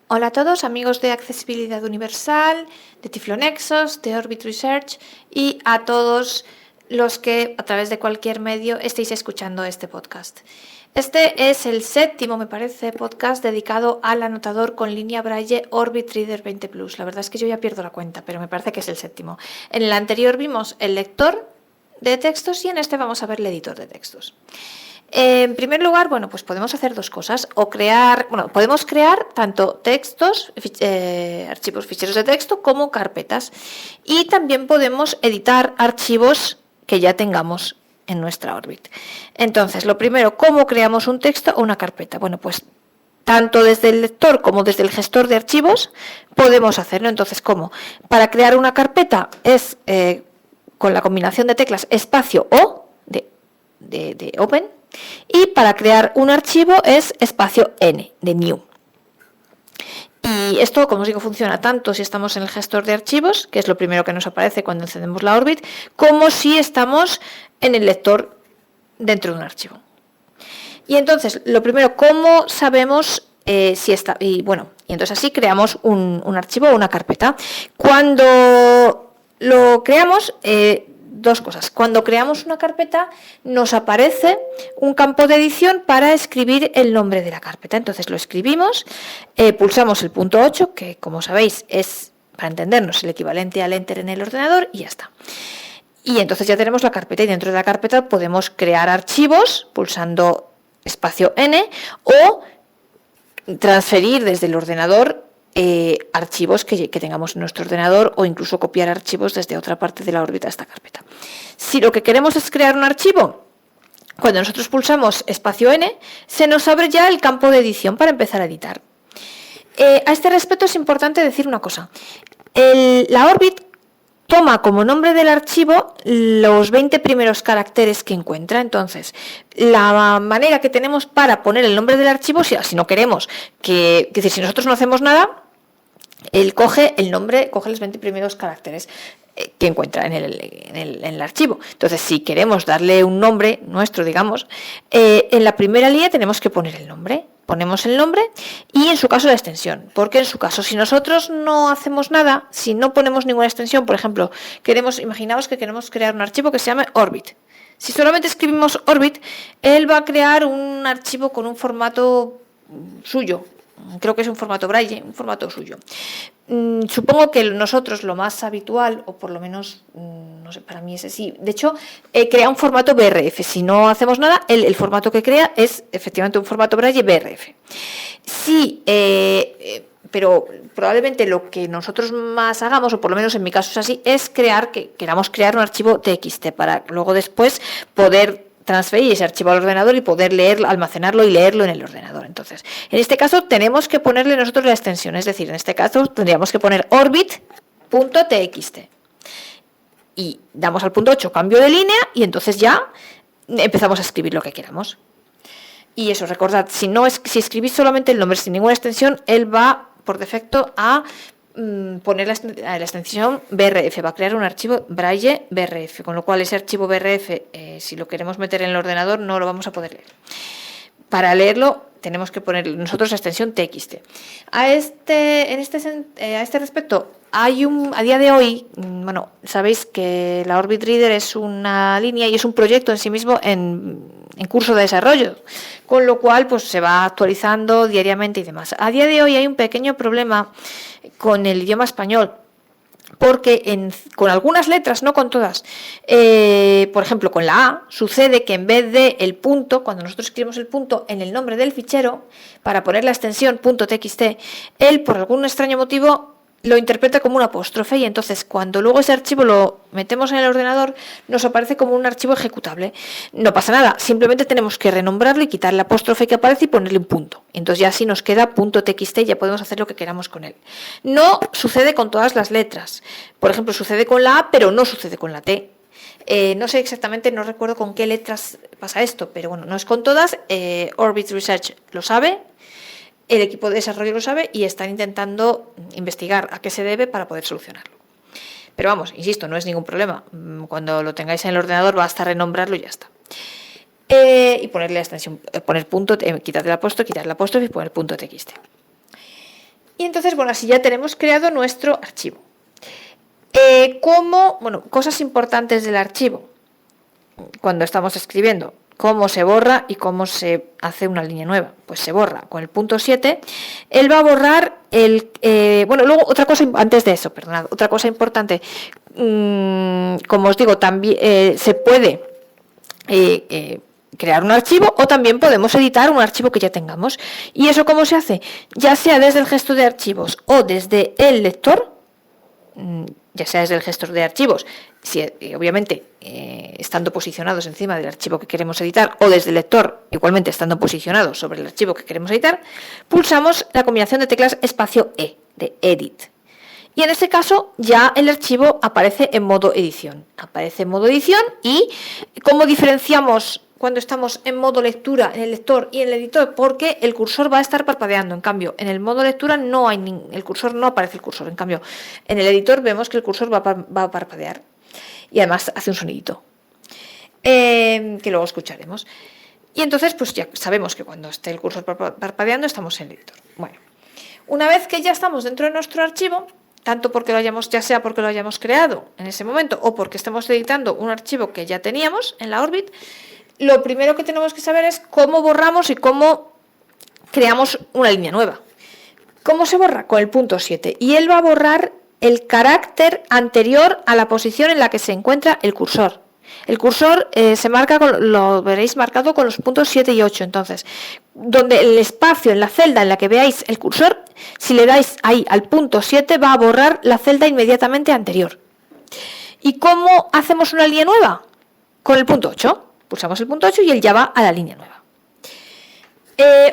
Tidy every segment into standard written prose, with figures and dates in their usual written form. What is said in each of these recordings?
Hola a todos, amigos de Accesibilidad Universal, de Tiflonexos, de Orbit Research y a todos los que a través de cualquier medio estéis escuchando este podcast. Este es el séptimo, me parece, podcast dedicado al anotador con línea Braille Orbit Reader 20 Plus. La verdad es que yo ya pierdo la cuenta, pero me parece que es el séptimo. En el anterior vimos el lector de textos y en este vamos a ver el editor de textos. En primer lugar, pues podemos hacer dos cosas, podemos crear tanto textos, archivos, ficheros de texto, como carpetas. Y también podemos editar archivos que ya tengamos en nuestra Orbit. Entonces, lo primero, ¿cómo creamos un texto o una carpeta? Pues tanto desde el lector como desde el gestor de archivos podemos hacerlo. Entonces, ¿cómo? Para crear una carpeta es con la combinación de teclas espacio O de Open, y para crear un archivo es espacio N de New. Y esto, como os digo, funciona tanto si estamos en el gestor de archivos, que es lo primero que nos aparece cuando encendemos la Orbit, como si estamos en el lector dentro de un archivo. Y entonces, lo primero, ¿cómo sabemos si está? Y entonces así creamos un archivo o una carpeta. Cuando lo creamos, dos cosas. Cuando creamos una carpeta, nos aparece un campo de edición para escribir el nombre de la carpeta. Entonces lo escribimos, pulsamos el punto 8, que como sabéis es, para entendernos, el equivalente al Enter en el ordenador, y ya está. Y entonces ya tenemos la carpeta, y dentro de la carpeta podemos crear archivos pulsando espacio N o transferir desde el ordenador archivos que tengamos en nuestro ordenador, o incluso copiar archivos desde otra parte de la órbita a esta carpeta. Si lo que queremos es crear un archivo, cuando nosotros pulsamos espacio N, se nos abre ya el campo de edición para empezar a editar. A este respecto es importante decir una cosa. La Orbit toma como nombre del archivo los 20 primeros caracteres que encuentra. Entonces, la manera que tenemos para poner el nombre del archivo, si no queremos, si nosotros no hacemos nada, él coge el nombre, coge los 20 primeros caracteres que encuentra en el archivo. Entonces, si queremos darle un nombre nuestro, digamos, en la primera línea tenemos que poner el nombre. Ponemos el nombre y en su caso la extensión, porque en su caso, si nosotros no hacemos nada, si no ponemos ninguna extensión, por ejemplo, imaginaos que queremos crear un archivo que se llame Orbit. Si solamente escribimos Orbit, él va a crear un archivo con un formato suyo. Creo que es un formato Braille, un formato suyo. Supongo que nosotros lo más habitual, o por lo menos, no sé, para mí es así. De hecho, crea un formato BRF. Si no hacemos nada, el formato que crea es efectivamente un formato Braille BRF. Sí, pero probablemente lo que nosotros más hagamos, o por lo menos en mi caso es así, es queramos crear un archivo TXT para luego después poder transferir ese archivo al ordenador y poder leerlo, almacenarlo y leerlo en el ordenador. Entonces, en este caso tenemos que ponerle nosotros la extensión, es decir, en este caso tendríamos que poner orbit.txt y damos al punto 8, cambio de línea, y entonces ya empezamos a escribir lo que queramos. Y eso, recordad, si escribís solamente el nombre sin ninguna extensión, él va por defecto a poner la extensión BRF, va a crear un archivo Braille BRF, con lo cual ese archivo BRF, si lo queremos meter en el ordenador, no lo vamos a poder leer. Para leerlo tenemos que poner nosotros la extensión TXT. A este respecto, a día de hoy, sabéis que la Orbit Reader es una línea y es un proyecto en sí mismo en curso de desarrollo, con lo cual pues se va actualizando diariamente y demás. A día de hoy hay un pequeño problema con el idioma español, porque con algunas letras, no con todas, por ejemplo con la A, sucede que en vez de el punto, cuando nosotros escribimos el punto en el nombre del fichero, para poner la extensión .txt, él por algún extraño motivo lo interpreta como un apóstrofe, y entonces cuando luego ese archivo lo metemos en el ordenador nos aparece como un archivo ejecutable. No pasa nada, simplemente tenemos que renombrarlo y quitar el apóstrofe que aparece y ponerle un punto. Entonces ya así nos queda .txt y ya podemos hacer lo que queramos con él. No sucede con todas las letras. Por ejemplo, sucede con la A, pero no sucede con la T. No sé exactamente, no recuerdo con qué letras pasa esto, pero no es con todas. Orbit Research lo sabe. El equipo de desarrollo lo sabe y están intentando investigar a qué se debe para poder solucionarlo. Pero vamos, insisto, no es ningún problema. Cuando lo tengáis en el ordenador basta renombrarlo y ya está. Y ponerle la extensión, poner punto, quitar el apóstrofe y poner .txt. Y entonces, bueno, así ya tenemos creado nuestro archivo. Cosas importantes del archivo cuando estamos escribiendo. Cómo se borra y cómo se hace una línea nueva. Pues se borra con el punto 7. Él va a borrar luego otra cosa, antes de eso, perdonad, otra cosa importante. Como os digo, también se puede crear un archivo o también podemos editar un archivo que ya tengamos. ¿Y eso cómo se hace? Ya sea desde el gestor de archivos o desde el lector, ya sea desde el gestor de archivos, obviamente estando posicionados encima del archivo que queremos editar, o desde el lector, igualmente estando posicionados sobre el archivo que queremos editar, pulsamos la combinación de teclas espacio E, de Edit. Y en este caso ya el archivo aparece en modo edición. Aparece en modo edición y ¿cómo diferenciamos cuando estamos en modo lectura en el lector y en el editor? Porque el cursor va a estar parpadeando. En cambio, en el modo lectura no aparece el cursor. En cambio, en el editor vemos que el cursor va a parpadear. Y además hace un sonidito que luego escucharemos. Y entonces pues ya sabemos que cuando esté el cursor parpadeando estamos en el editor. Bueno, una vez que ya estamos dentro de nuestro archivo, tanto ya sea porque lo hayamos creado en ese momento o porque estemos editando un archivo que ya teníamos en la Orbit, lo primero que tenemos que saber es cómo borramos y cómo creamos una línea nueva. ¿Cómo se borra? Con el punto 7. Y él va a borrar el carácter anterior a la posición en la que se encuentra el cursor. El cursor se marca, lo veréis marcado con los puntos 7 y 8. Entonces, donde el espacio en la celda en la que veáis el cursor, si le dais ahí al punto 7, va a borrar la celda inmediatamente anterior. ¿Y cómo hacemos una línea nueva? Con el punto 8. Pulsamos el punto 8 y él ya va a la línea nueva.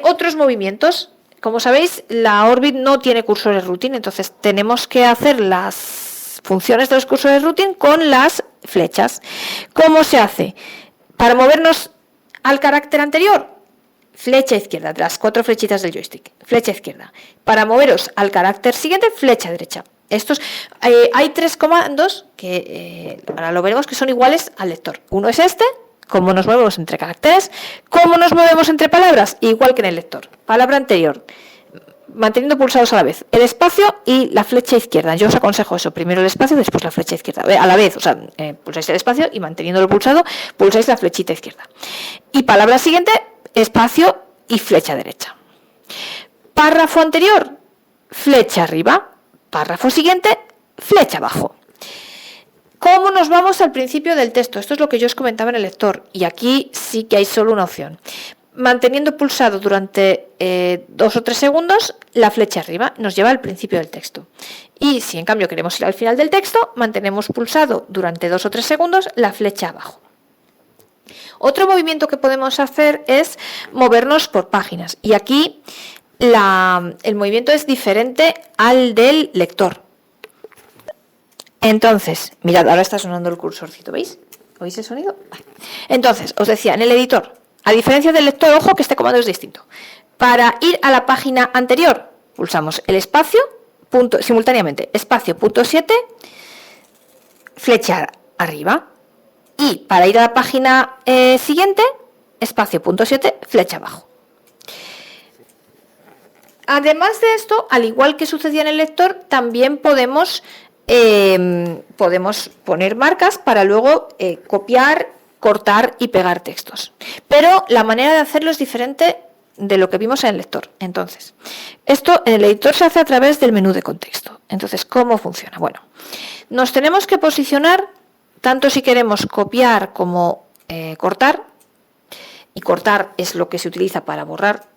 Otros movimientos. Como sabéis, la Orbit no tiene cursores routine, entonces tenemos que hacer las funciones de los cursores routine con las flechas. ¿Cómo se hace? Para movernos al carácter anterior, flecha izquierda, las 4 flechitas del joystick, flecha izquierda. Para moveros al carácter siguiente, flecha derecha. Hay 3 comandos que ahora lo veremos que son iguales al lector. Uno es este. ¿Cómo nos movemos entre caracteres? ¿Cómo nos movemos entre palabras? Igual que en el lector. Palabra anterior, manteniendo pulsados a la vez el espacio y la flecha izquierda. Yo os aconsejo eso, primero el espacio, después la flecha izquierda. A la vez, pulsáis el espacio y manteniéndolo pulsado, pulsáis la flechita izquierda. Y palabra siguiente, espacio y flecha derecha. Párrafo anterior, flecha arriba. Párrafo siguiente, flecha abajo. ¿Cómo nos vamos al principio del texto? Esto es lo que yo os comentaba en el lector y aquí sí que hay solo una opción. Manteniendo pulsado durante 2 o 3 segundos la flecha arriba nos lleva al principio del texto. Y si en cambio queremos ir al final del texto, mantenemos pulsado durante 2 o 3 segundos la flecha abajo. Otro movimiento que podemos hacer es movernos por páginas y aquí el movimiento es diferente al del lector. Entonces, mirad, ahora está sonando el cursorcito, ¿veis? ¿Oís el sonido? Vale. Entonces, os decía, en el editor, a diferencia del lector, ojo que este comando es distinto. Para ir a la página anterior, pulsamos el espacio, simultáneamente, espacio, punto 7, flecha arriba. Y para ir a la página siguiente, espacio, punto 7, flecha abajo. Además de esto, al igual que sucedía en el lector, también podemos poner marcas para luego copiar, cortar y pegar textos. Pero la manera de hacerlo es diferente de lo que vimos en el lector. Entonces, esto en el editor se hace a través del menú de contexto. Entonces, ¿cómo funciona? Bueno, nos tenemos que posicionar tanto si queremos copiar como cortar. Y cortar es lo que se utiliza para borrar.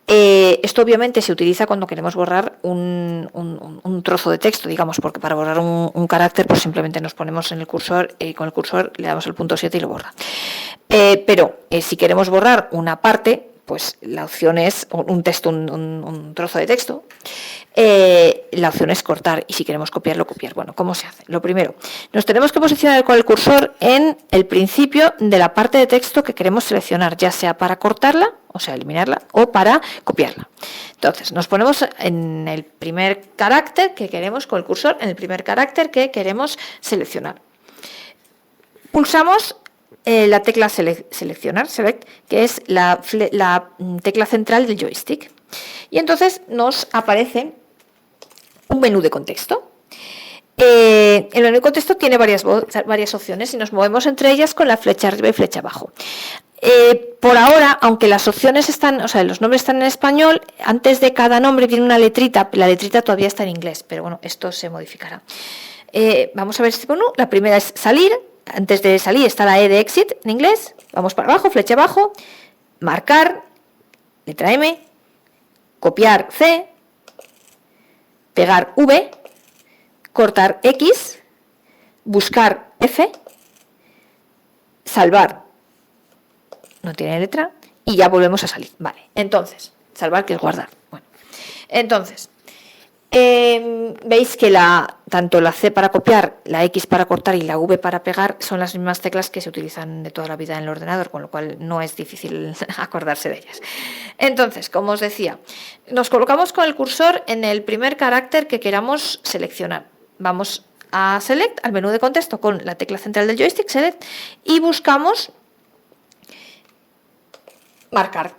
Esto obviamente se utiliza cuando queremos borrar un trozo de texto, digamos, porque para borrar un carácter pues simplemente nos ponemos en el cursor y con el cursor le damos el punto 7 y lo borra. Pero si queremos borrar una parte, pues la opción es un texto, un trozo de texto, la opción es cortar y si queremos copiarlo, copiar. Bueno, ¿cómo se hace? Lo primero, nos tenemos que posicionar con el cursor en el principio de la parte de texto que queremos seleccionar, ya sea para cortarla, o sea, eliminarla, o para copiarla. Entonces, nos ponemos en el primer carácter que queremos, con el cursor, en el primer carácter que queremos seleccionar. Pulsamos la tecla seleccionar, select, que es la tecla central del joystick. Y entonces nos aparece un menú de contexto. El menú de contexto tiene varias opciones y nos movemos entre ellas con la flecha arriba y flecha abajo. Por ahora, aunque las opciones están, o sea, los nombres están en español, antes de cada nombre viene una letrita, la letrita todavía está en inglés, pero bueno, esto se modificará. Vamos a ver este menú. La primera es salir. Antes de salir está la E de exit en inglés. Vamos para abajo, flecha abajo, marcar, letra M, copiar C, pegar V, cortar X, buscar F, salvar, no tiene letra, y ya volvemos a salir. Vale, entonces, salvar que es guardar. Bueno, entonces, veis que tanto la C para copiar, la X para cortar y la V para pegar son las mismas teclas que se utilizan de toda la vida en el ordenador, con lo cual no es difícil acordarse de ellas. Entonces, como os decía, nos colocamos con el cursor en el primer carácter que queramos seleccionar. Vamos a Select, al menú de contexto con la tecla central del joystick, Select, y buscamos marcar.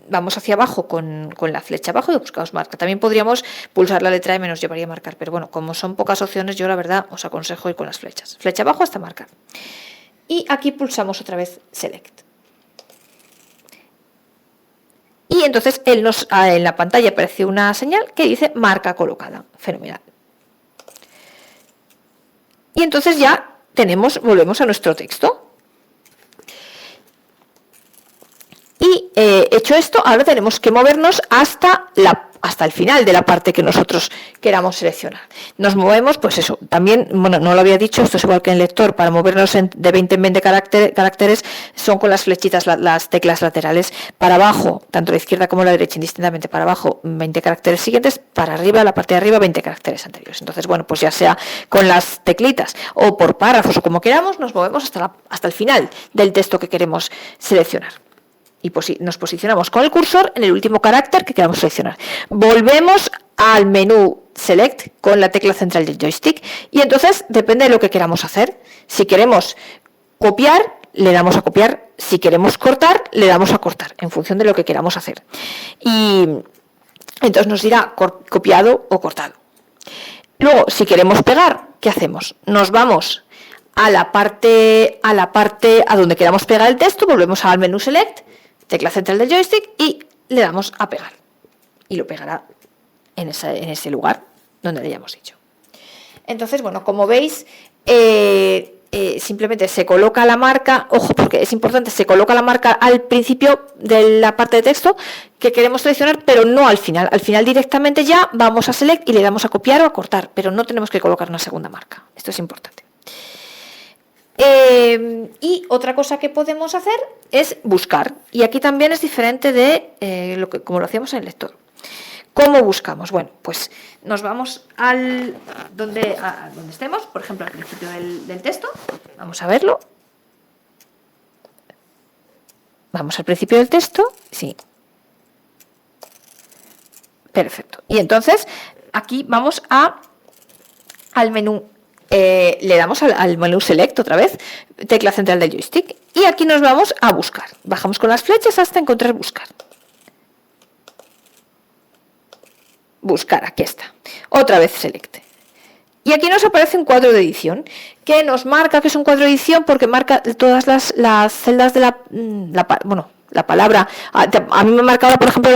Vamos hacia abajo con la flecha abajo y buscamos marcar. También podríamos pulsar la letra M, nos llevaría a marcar, pero bueno, como son pocas opciones, yo la verdad os aconsejo ir con las flechas. Flecha abajo hasta marcar. Y aquí pulsamos otra vez Select. Y entonces en la pantalla aparece una señal que dice marca colocada. Fenomenal. Y entonces ya volvemos a nuestro texto. Y hecho esto, ahora tenemos que movernos hasta el final de la parte que nosotros queramos seleccionar. Nos movemos, pues eso, también, bueno, no lo había dicho, esto es igual que en lector, para movernos de 20 en 20 caracteres son con las flechitas, las teclas laterales, para abajo, tanto la izquierda como la derecha, indistintamente, para abajo 20 caracteres siguientes, para arriba, la parte de arriba 20 caracteres anteriores. Entonces, bueno, pues ya sea con las teclitas o por párrafos o como queramos, nos movemos hasta el final del texto que queremos seleccionar. Y nos posicionamos con el cursor en el último carácter que queramos seleccionar. Volvemos al menú Select con la tecla central del joystick y entonces depende de lo que queramos hacer. Si queremos copiar, le damos a copiar. Si queremos cortar, le damos a cortar, en función de lo que queramos hacer. Y entonces nos dirá copiado o cortado. Luego, si queremos pegar, ¿qué hacemos? Nos vamos a la parte a donde queramos pegar el texto, volvemos al menú Select, tecla central del joystick y le damos a pegar. Y lo pegará en ese lugar donde le hayamos dicho. Entonces, bueno, como veis, simplemente se coloca la marca, ojo, porque es importante, se coloca la marca al principio de la parte de texto que queremos seleccionar, pero no al final. Al final directamente ya vamos a Select y le damos a copiar o a cortar, pero no tenemos que colocar una segunda marca. Esto es importante. Y otra cosa que podemos hacer es buscar. Y aquí también es diferente de como lo hacíamos en el lector. ¿Cómo buscamos? Bueno, pues nos vamos a donde estemos, por ejemplo, al principio del texto. Vamos a verlo. Vamos al principio del texto. Sí. Perfecto. Y entonces, aquí vamos al menú. Le damos al menú Select otra vez, tecla central del joystick, y aquí nos vamos a buscar. Bajamos con las flechas hasta encontrar buscar. Buscar, aquí está. Otra vez Select. Y aquí nos aparece un cuadro de edición que nos marca que es un cuadro de edición porque marca todas las celdas de la palabra. A mí me marca ahora, por ejemplo,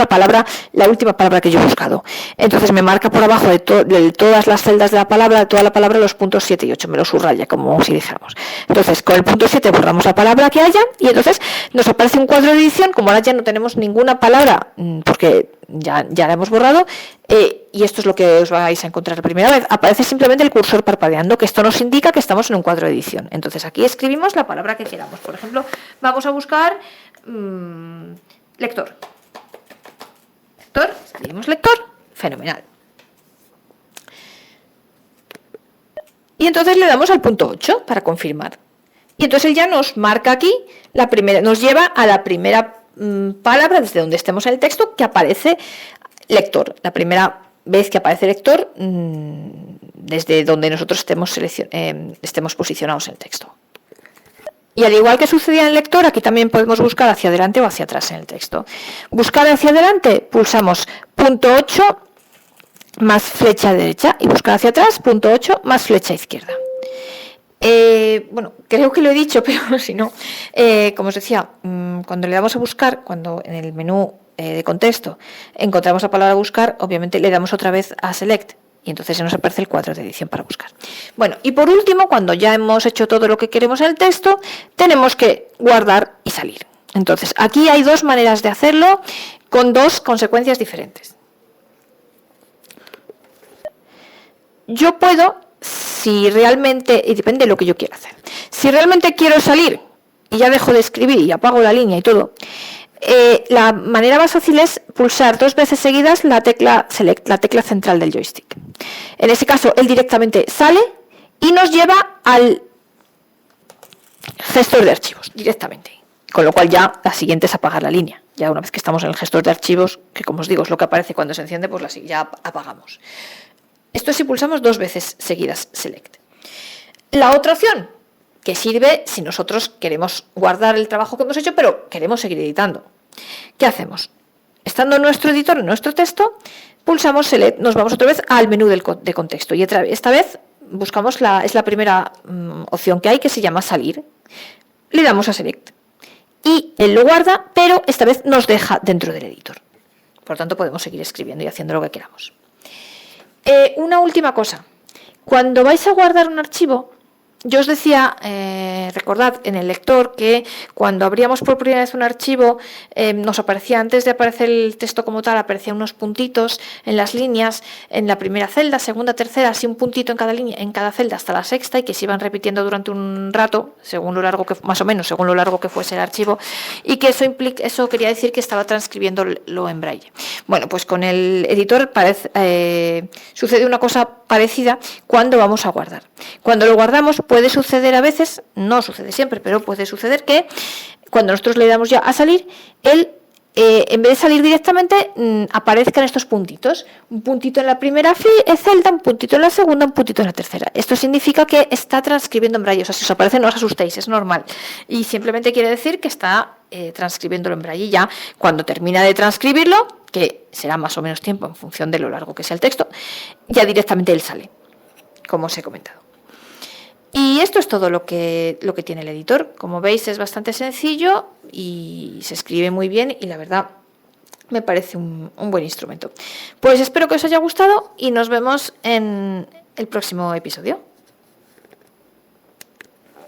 la última palabra que yo he buscado. Entonces me marca por abajo de todas las celdas de toda la palabra, los puntos 7 y 8, me lo subraya, como si dijéramos. Entonces, con el punto 7 borramos la palabra que haya y entonces nos aparece un cuadro de edición, como ahora ya no tenemos ninguna palabra, porque ya la hemos borrado, y esto es lo que os vais a encontrar la primera vez. Aparece simplemente el cursor parpadeando, que esto nos indica que estamos en un cuadro de edición. Entonces aquí escribimos la palabra que queramos. Por ejemplo, vamos a buscar lector. Escribimos lector, fenomenal. Y entonces le damos al punto 8 para confirmar. Y entonces él ya nos marca aquí, nos lleva a la primera palabra desde donde estemos en el texto que aparece lector. La primera vez que aparece lector desde donde nosotros estemos posicionados en el texto. Y al igual que sucedía en el lector, aquí también podemos buscar hacia adelante o hacia atrás en el texto. Buscar hacia adelante, pulsamos punto 8 más flecha derecha, y buscar hacia atrás, punto 8 más flecha izquierda. Bueno, creo que lo he dicho, pero si no, como os decía, cuando le damos a buscar, cuando en el menú de contexto encontramos la palabra buscar, obviamente le damos otra vez a select y entonces se nos aparece el cuadro de edición para buscar. Bueno, y por último, cuando ya hemos hecho todo lo que queremos en el texto, tenemos que guardar y salir. Entonces, aquí hay dos maneras de hacerlo con dos consecuencias diferentes. Yo puedo, si realmente, y depende de lo que yo quiera hacer, si realmente quiero salir y ya dejo de escribir y apago la línea y todo, la manera más fácil es pulsar 2 veces seguidas la tecla Select, la tecla central del joystick. En ese caso, él directamente sale y nos lleva al gestor de archivos, directamente. Con lo cual ya la siguiente es apagar la línea. Ya una vez que estamos en el gestor de archivos, que como os digo es lo que aparece cuando se enciende, pues ya apagamos. Esto es si pulsamos 2 veces seguidas Select. La otra opción, que sirve si nosotros queremos guardar el trabajo que hemos hecho, pero queremos seguir editando. ¿Qué hacemos? Estando en nuestro editor, en nuestro texto, pulsamos Select, nos vamos otra vez al menú de contexto. Y esta vez buscamos es la primera opción que hay, que se llama Salir. Le damos a Select. Y él lo guarda, pero esta vez nos deja dentro del editor. Por lo tanto, podemos seguir escribiendo y haciendo lo que queramos. Una última cosa. Cuando vais a guardar un archivo, yo os decía, recordad en el lector que cuando abríamos por primera vez un archivo, nos aparecía, antes de aparecer el texto como tal, aparecían unos puntitos en las líneas, en la primera celda, segunda, tercera, así un puntito en cada línea, en cada celda hasta la sexta, y que se iban repitiendo durante un rato, según lo largo que, más o menos, según lo largo que fuese el archivo, y que eso quería decir que estaba transcribiéndolo en braille. Bueno, pues con el editor sucede una cosa parecida cuando vamos a guardar. Cuando lo guardamos, puede suceder a veces, no sucede siempre, pero puede suceder que cuando nosotros le damos ya a salir, él, en vez de salir directamente, aparezcan estos puntitos. Un puntito en la primera celda, un puntito en la segunda, un puntito en la tercera. Esto significa que está transcribiendo en braille. O sea, si os aparece, no os asustéis, es normal. Y simplemente quiere decir que está transcribiéndolo en braille. Ya cuando termina de transcribirlo, que será más o menos tiempo en función de lo largo que sea el texto, ya directamente él sale, como os he comentado. Y esto es todo lo que tiene el editor. Como veis, es bastante sencillo y se escribe muy bien y la verdad me parece un buen instrumento. Pues espero que os haya gustado y nos vemos en el próximo episodio.